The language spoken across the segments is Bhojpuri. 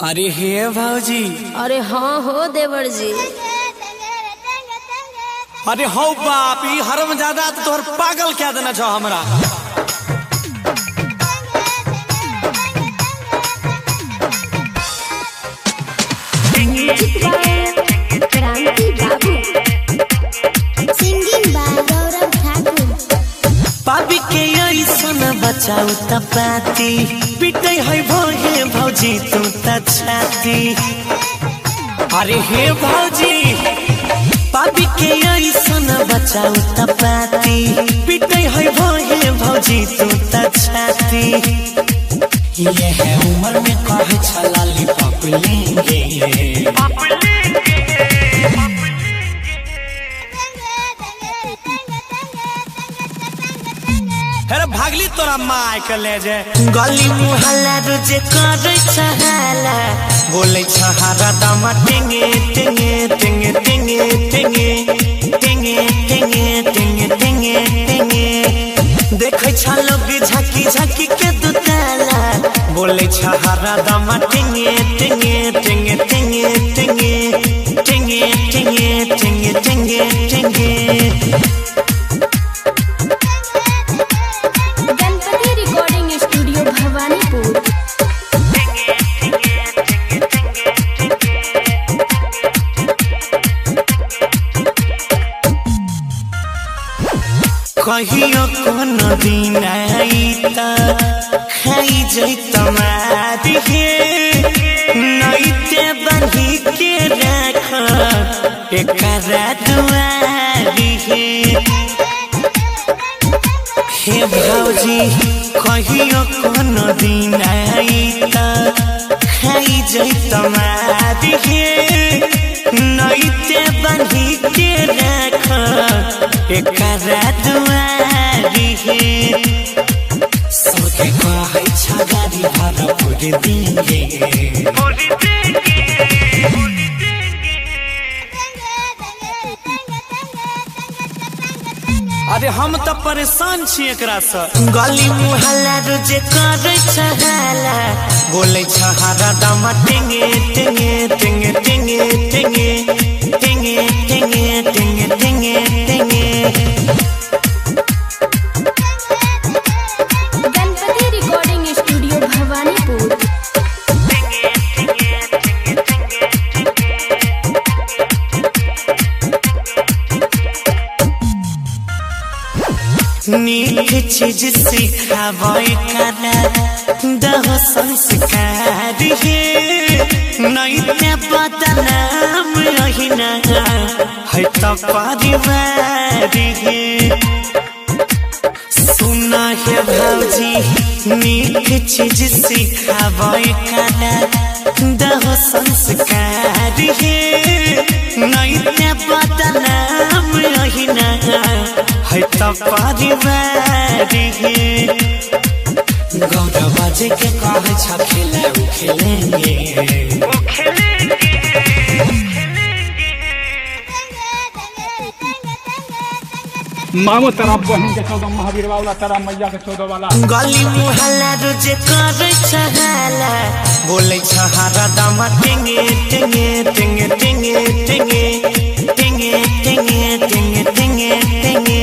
अरे हे भाजी। अरे हाँ हो देवर जी। अरे हो बाप ई हरम ज्यादा तो तोहर पागल क्या देना चाहो हमरा। पापी के ऐसन बचाऊ त पाती पिटे है भोगे भौजी तू त छाती। अरे हे भौजी पापी के ऐसन बचाऊ त पाती पिटे है भोगे भौजी तू त छाती। ये है उम्र में कहे छलाली पप लेंगे हेरे भागली तोरा माय के ले जे गली मुहल्ला रुजे करे छहाला बोले छहारा दम टिंगे टिंगे टिंगे टिंगे टिंगे टिंगे टिंगे टिंगे टिंगे टिंगे देखे छलो भी झकी झकी के दुताला बोले छहारा दम टिंगे टिंगे टिंगे टिंगे टिंगे टिंगे टिंगे टिंगे टिंगे टिंगे। कहियो कोनो दिन आईता खाई जैत मारी हे नईते बंधी के रख एकरा दुआरी हे भौजी कहियो कोनो दिन आईता खाई जैत मारी हे नईते बंधी के रख एकरा दुआरी हे सबके कहे छगारी भर पूरी देंगे अरे हम तो परेशान छी एकरा से गली मुहल्ला रुजे करे छहाला बोले छहारा दम टिंगे टिंगे टिंगे टिंगे टिंगे टिंगे टिंगे टिंगे टिंगे टिंगे। Ganpati recording studio Bhawanipur. नीक चीज सिखावे करा दह संस्कार हे नईते बदनाम अहिना है तो परिवार हे सुना है भौजी नीक चीज सिखावे करा दह संस्कार हे नईते बदनाम अहिना है तो परिवार हे गौरव जी के कहे छ खेले उ खेलेंगे मामो तेरा बहन के 14 महावीर वाला तेरा मैया के 14 वाला गली मुहल्ला रुजे करे छहाला बोले छहारा दम टिंगे टिंगे टिंगे टिंगे टिंगे टिंगे टिंगे टिंगे टिंगे टिंगे।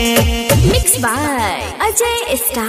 Mix by Ajay star.